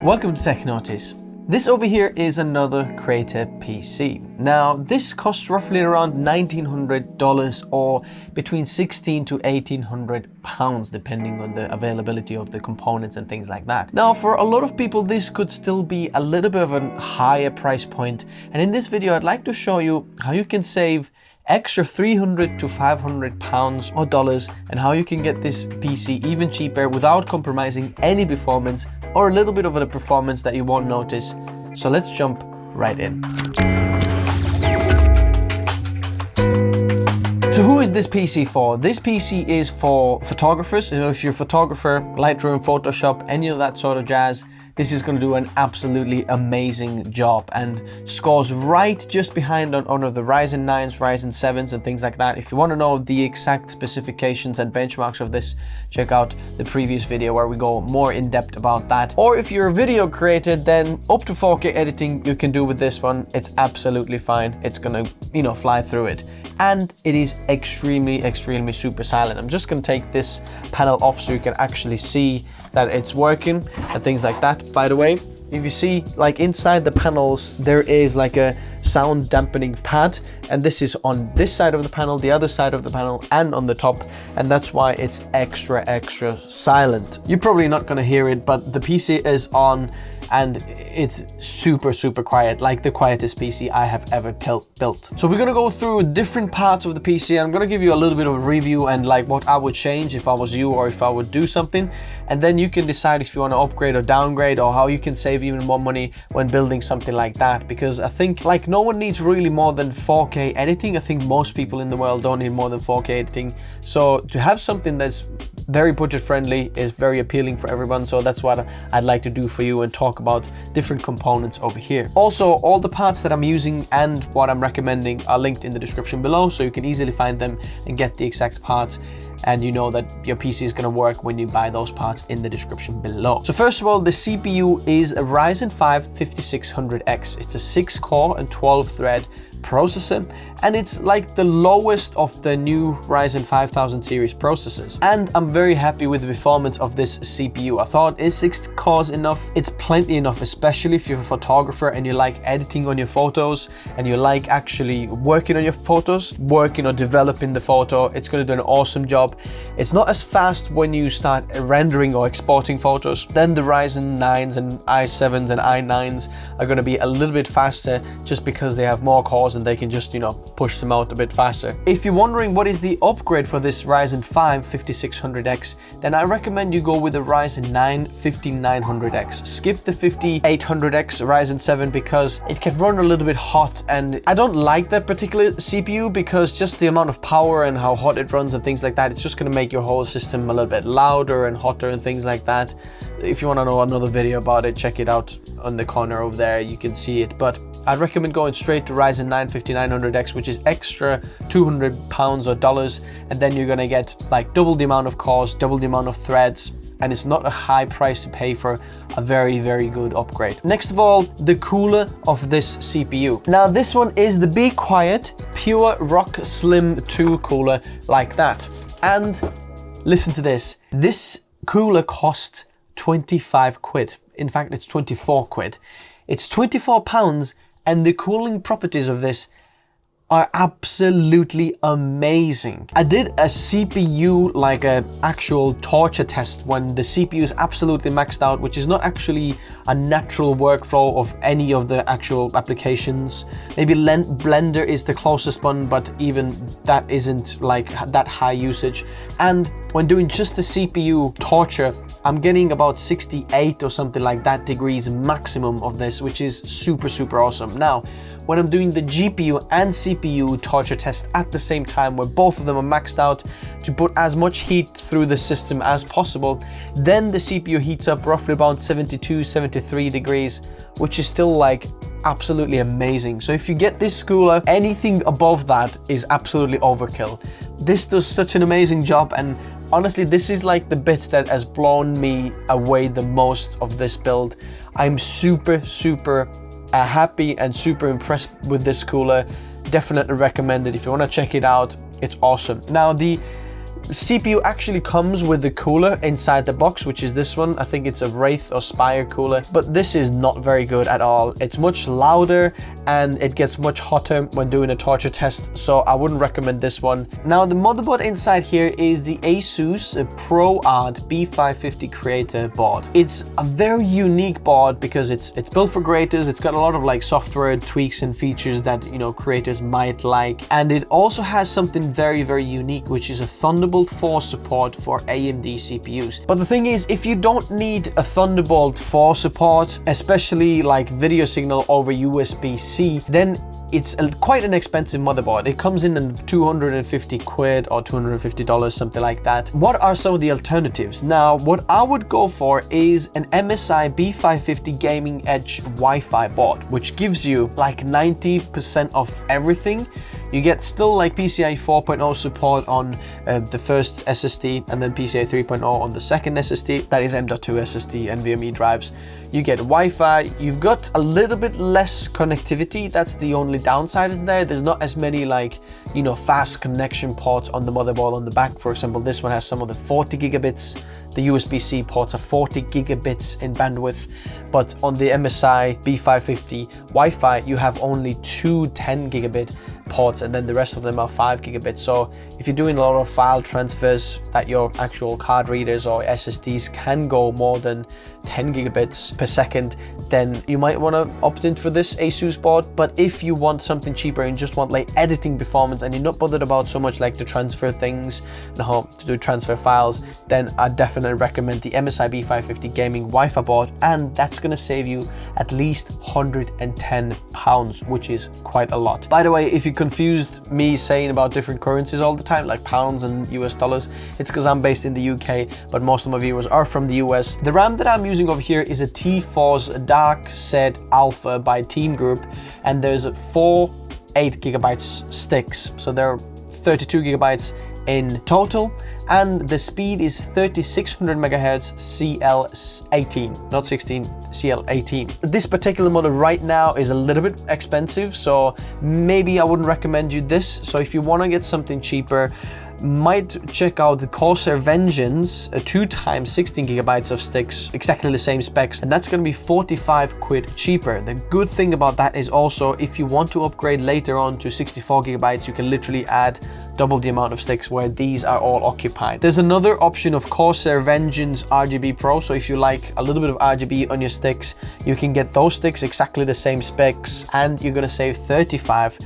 Welcome to Tech Notice. This over here is another Creator PC. Now this costs roughly around $1,900 or between £1,600 to £1,800 depending on the availability of the components and things like that. Now for a lot of people this could still be a little bit of a higher price point, and in this video I'd like to show you how you can save extra £300 to £500 or dollars, and how you can get this PC even cheaper without compromising any performance or a little bit of the performance that you won't notice. So let's jump right in. So who is this PC for? This PC is for photographers. So if you're a photographer, Lightroom, Photoshop, any of that sort of jazz, this is going to do an absolutely amazing job and scores right just behind on one of the Ryzen 9s, Ryzen 7s and things like that. If you want to know the exact specifications and benchmarks of this, check out the previous video where we go more in depth about that. Or if you're a video creator, then up to 4K editing you can do with this one. It's absolutely fine. It's going to, fly through it. And it is extremely super silent. I'm just going to take this panel off so you can actually see that it's working and things like that. By the way, if you see like inside the panels there is like a sound dampening pad, and this is on this side of the panel, the other side of the panel, and on the top, and that's why it's extra silent. You're probably not going to hear it, but the PC is on and it's super quiet, like the quietest PC I have ever built. So we're gonna go through different parts of the PC. I'm gonna give you a little bit of a review and like what I would change if I was you, or if I would do something, and then you can decide if you want to upgrade or downgrade, or how you can save even more money when building something like that. Because I think like no one needs really more than 4K editing. I think most people in the world don't need more than 4K editing. So to have something that's very budget friendly is very appealing for everyone. So that's what I'd like to do for you and talk about different components over here. Also, all the parts that I'm using and what I'm recommending are linked in the description below, so you can easily find them and get the exact parts, and you know that your PC is going to work when you buy those parts in the description below. So first of all, the CPU is a Ryzen 5 5600X. It's a 6-core and 12-thread processor, and it's like the lowest of the new Ryzen 5000 series processors. And I'm very happy with the performance of this CPU. I thought, is 6 cores enough? It's plenty enough, especially if you're a photographer and you like editing on your photos and you like actually working on your photos, working or developing the photo. It's going to do an awesome job. It's not as fast when you start rendering or exporting photos. Then the Ryzen 9s and i7s and i9s are going to be a little bit faster, just because they have more cores and they can just, push them out a bit faster. If you're wondering what is the upgrade for this Ryzen 5 5600X, then I recommend you go with the Ryzen 9 5900X. Skip the 5800X Ryzen 7 because it can run a little bit hot, and I don't like that particular CPU because just the amount of power and how hot it runs and things like that, it's just going to make your whole system a little bit louder and hotter and things like that. If you want to know another video about it, check it out on the corner over there, you can see it. But I'd recommend going straight to Ryzen 9 5900X, which is extra £200 or dollars, and then you're gonna get like double the amount of cores, double the amount of threads, and it's not a high price to pay for a very good upgrade. Next of all, the cooler of this CPU. Now this one is the BeQuiet Pure Rock Slim 2 cooler, like that. And listen to this. This cooler costs 25 quid. In fact, it's 24 quid. It's £24, and the cooling properties of this are absolutely amazing. I did a CPU, like a actual torture test, when the CPU is absolutely maxed out, which is not actually a natural workflow of any of the actual applications. Maybe Blender is the closest one, but even that isn't like that high usage. And when doing just the CPU torture, I'm getting about 68 or something like that degrees maximum of this, which is super awesome. Now, when I'm doing the GPU and CPU torture test at the same time, where both of them are maxed out to put as much heat through the system as possible, then the CPU heats up roughly about 72, 73 degrees, which is still like absolutely amazing. So if you get this cooler, anything above that is absolutely overkill. This does such an amazing job, and honestly, this is like the bit that has blown me away the most of this build. I'm super happy and super impressed with this cooler. Definitely recommend it if you want to check it out. It's awesome. Now, the The CPU actually comes with the cooler inside the box, which is this one. I think it's a Wraith or Spire cooler, but this is not very good at all. It's much louder and it gets much hotter when doing a torture test, so I wouldn't recommend this one. Now, the motherboard inside here is the Asus ProArt B550 Creator board. It's a very unique board because it's built for creators. It's got a lot of like software tweaks and features that, you know, creators might like, and it also has something very, very unique, which is a Thunderbolt 4 support for AMD CPUs. But the thing is, if you don't need a Thunderbolt 4 support, especially like video signal over USB-C, then it's quite an expensive motherboard. It comes in 250 quid or $250, something like that. What are some of the alternatives? Now, what I would go for is an MSI B550 Gaming Edge Wi-Fi board, which gives you like 90% of everything. You get still like PCIe 4.0 support on the first SSD, and then PCIe 3.0 on the second SSD. That is M.2 SSD, NVMe drives. You get Wi-Fi. You've got a little bit less connectivity. That's the only downside in there. There's not as many like, you know, fast connection ports on the motherboard on the back. For example, this one has some of the 40 gigabits. The USB-C ports are 40 gigabits in bandwidth, but on the MSI B550 Wi-Fi, you have only two 10 gigabit ports, and then the rest of them are 5 gigabits. So if you're doing a lot of file transfers that your actual card readers or SSDs can go more than 10 gigabits per second, then you might want to opt in for this Asus board. But if you want something cheaper and just want like editing performance and you're not bothered about so much like to transfer things and how to do transfer files, then I definitely recommend the MSI B550 Gaming Wi-Fi board, and that's going to save you at least £110, which is quite a lot. By the way, if you confused me saying about different currencies all the time, like pounds and US dollars, it's because I'm based in the UK, but most of my viewers are from the US. The RAM that I'm using over here is a T-Force Dark Set Alpha by Team Group, and there's 4 8 gigabytes sticks, so there are 32 gigabytes in total, and the speed is 3600 megahertz CL18, not 16, CL18. This particular model right now is a little bit expensive, so maybe I wouldn't recommend you this. So if you want to get something cheaper, might check out the Corsair Vengeance, 2 times 16 gigabytes of sticks, exactly the same specs, and that's going to be 45 quid cheaper. The good thing about that is also, if you want to upgrade later on to 64 gigabytes, you can literally add double the amount of sticks where these are all occupied. There's another option of Corsair Vengeance RGB Pro, so if you like a little bit of RGB on your sticks, you can get those sticks exactly the same specs, and you're going to save $35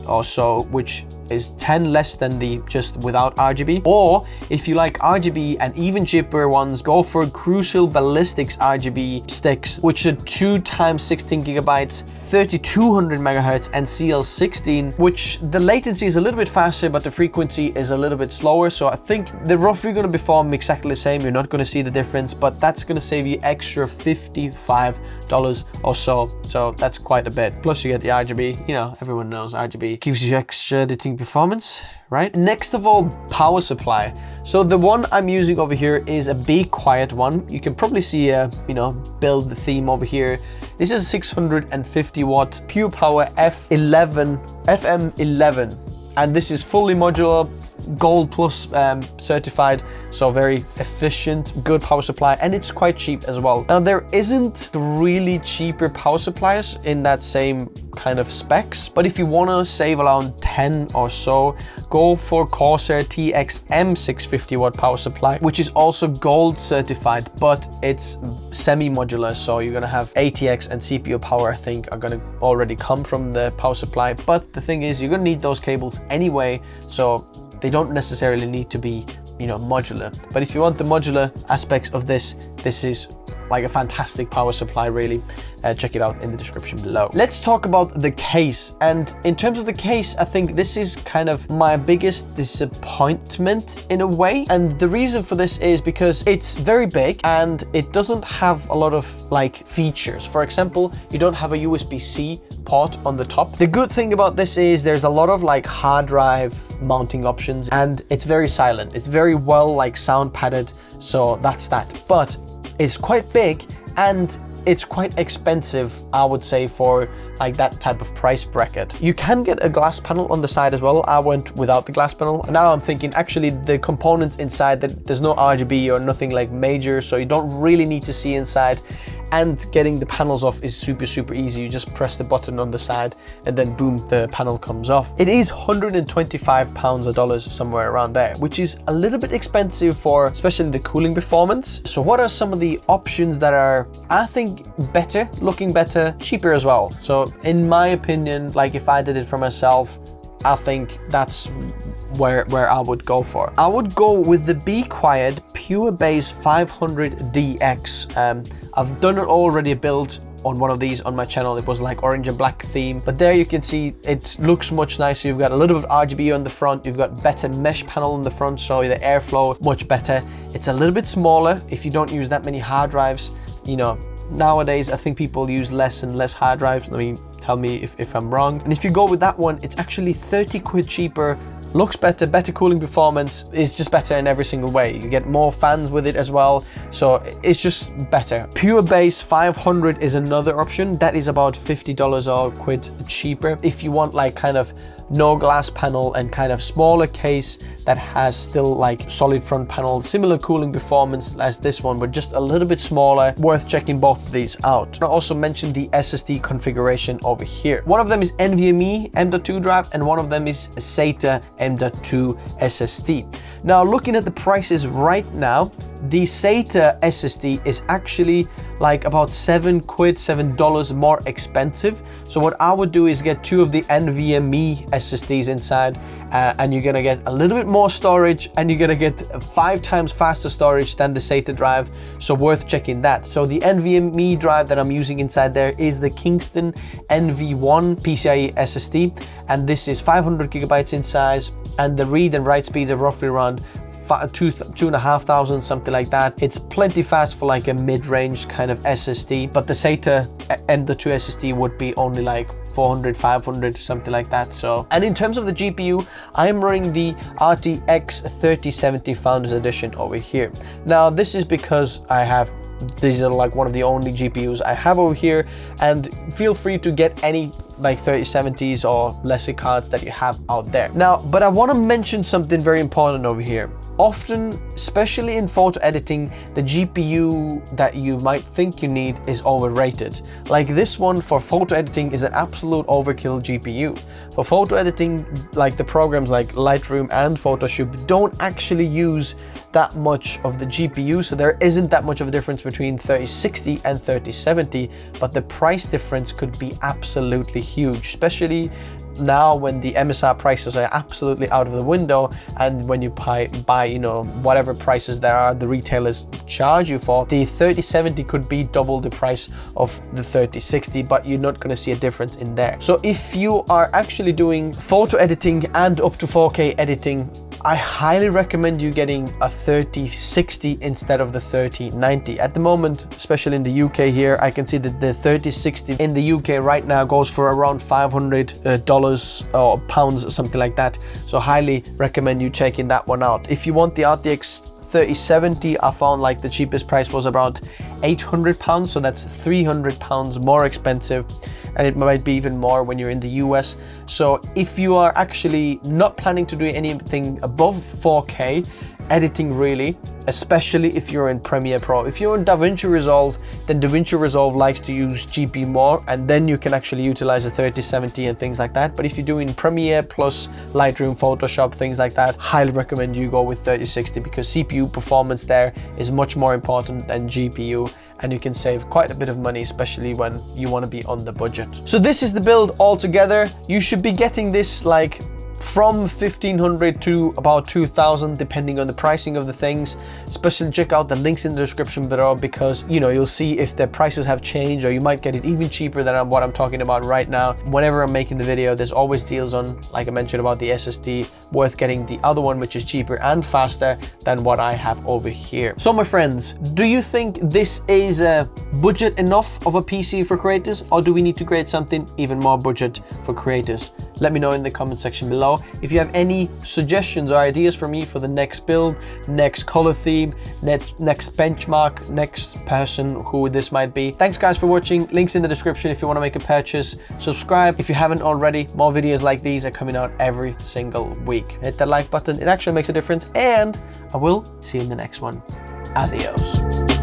or so, which is 10 less than the just without RGB. Or if you like RGB and even cheaper ones, go for Crucial Ballistics RGB sticks, which are 2 times 16 gigabytes, 3200 megahertz and CL16, which the latency is a little bit faster, but the frequency is a little bit slower. So I think they're roughly going to perform exactly the same. You're not going to see the difference, but that's going to save you extra $55 or so. So that's quite a bit. Plus you get the RGB. You know, everyone knows RGB gives you extra editing performance, right? Next of all, power supply. So the one I'm using over here is a BeQuiet one. You can probably see a, build the theme over here. This is 650 watt pure power FM11, and this is fully modular, Gold Plus certified, so very efficient, good power supply, and it's quite cheap as well. Now, there isn't really cheaper power supplies in that same kind of specs, but if you want to save around 10 or so, go for Corsair TXM 650 watt power supply, which is also gold certified, but it's semi-modular, so you're gonna have ATX and CPU power, I think, are gonna already come from the power supply. But the thing is, you're gonna need those cables anyway, so they don't necessarily need to be, modular. But if you want the modular aspects of this, this is like a fantastic power supply, really. Check it out in the description below. Let's talk about the case. And in terms of the case, I think this is kind of my biggest disappointment in a way. And the reason for this is because it's very big and it doesn't have a lot of features. For example, you don't have a USB-C port on the top. The good thing about this is there's a lot of hard drive mounting options, and it's very silent. It's very well sound padded, so that's that. But it's quite big, and it's quite expensive, I would say, for like that type of price bracket. You can get a glass panel on the side as well. I went without the glass panel. Now I'm thinking actually the components inside, that there's no RGB or nothing like major, so you don't really need to see inside. And getting the panels off is super easy. You just press the button on the side and then boom, the panel comes off. It is £125 or dollars, somewhere around there, which is a little bit expensive for especially the cooling performance. So what are some of the options that are, I think, better, looking better, cheaper as well? So in my opinion, like if I did it for myself, I think that's where I would go for. I would go with the BeQuiet Pure Base 500DX. I've done it already, a build on one of these on my channel. It was like orange and black theme, but there you can see it looks much nicer. You've got a little bit of RGB on the front, you've got better mesh panel on the front, so the airflow much better. It's a little bit smaller if you don't use that many hard drives. You know, nowadays I think people use less and less hard drives. I mean, tell me if I'm wrong. And if you go with that one, it's actually 30 quid cheaper. Looks better, better cooling performance, is just better in every single way. You get more fans with it as well, so it's just better. Pure Base 500 is another option. That is about $50 or quid cheaper. If you want like kind of no glass panel and kind of smaller case that has still like solid front panel, similar cooling performance as this one, but just a little bit smaller, worth checking both of these out. I also mentioned the SSD configuration over here. One of them is NVMe M.2 drive and one of them is SATA M.2 SSD. Now looking at the prices right now, the SATA SSD is actually like about $7 more expensive. So what I would do is get two of the NVMe SSDs inside, and you're gonna get a little bit more storage and you're gonna get 5 times faster storage than the SATA drive, so worth checking that. So the NVMe drive that I'm using inside there is the Kingston NV1 PCIe SSD, and this is 500 gigabytes in size, and the read and write speeds are roughly around 2,500, something like that. It's plenty fast for like a mid-range kind of SSD, but the SATA M.2 SSD would be only like 400, 500, something like that. So, and in terms of the GPU, I'm running the RTX 3070 Founders Edition over here. Now, this is because these are like one of the only GPUs I have over here, and feel free to get any like 3070s or lesser cards that you have out there. Now, but I want to mention something very important over here. Often, especially in photo editing, the GPU that you might think you need is overrated. Like this one for photo editing is an absolute overkill GPU. For photo editing, like the programs like Lightroom and Photoshop don't actually use that much of the GPU, so there isn't that much of a difference between 3060 and 3070, but the price difference could be absolutely huge, especially now when the MSR prices are absolutely out of the window, and when you buy you know, whatever prices there are the retailers charge you for, the 3070 could be double the price of the 3060, but you're not going to see a difference in there. So if you are actually doing photo editing and up to 4K editing, I highly recommend you getting a 3060 instead of the 3090. At the moment, especially in the UK here, I can see that the 3060 in the UK right now goes for around $500 or pounds or something like that. So highly recommend you checking that one out. If you want the RTX 3070, I found like the cheapest price was about £800, so that's £300 more expensive, and it might be even more when you're in the US. So if you are actually not planning to do anything above 4K editing really, especially if you're in Premiere Pro. If you're in DaVinci Resolve, then DaVinci Resolve likes to use GP more, and then you can actually utilize a 3070 and things like that. But if you're doing Premiere plus Lightroom, Photoshop, things like that, highly recommend you go with 3060 because CPU performance there is much more important than GPU, and you can save quite a bit of money, especially when you want to be on the budget. So this is the build altogether. You should be getting this like from 1500 to about 2000 depending on the pricing of the things. Especially check out the links in the description below, because you know, you'll see if the prices have changed, or you might get it even cheaper than what I'm talking about right now. Whenever I'm making the video, there's always deals on, like I mentioned about the SSD, worth getting the other one, which is cheaper and faster than what I have over here. So my friends, do you think this is a budget enough of a PC for creators, or do we need to create something even more budget for creators? Let me know in the comment section below. If you have any suggestions or ideas for me for the next build, next color theme, next benchmark, next person who this might be. Thanks guys for watching. Links in the description if you want to make a purchase. Subscribe if you haven't already. More videos like these are coming out every single week. Hit that like button. It actually makes a difference, and I will see you in the next one. Adios.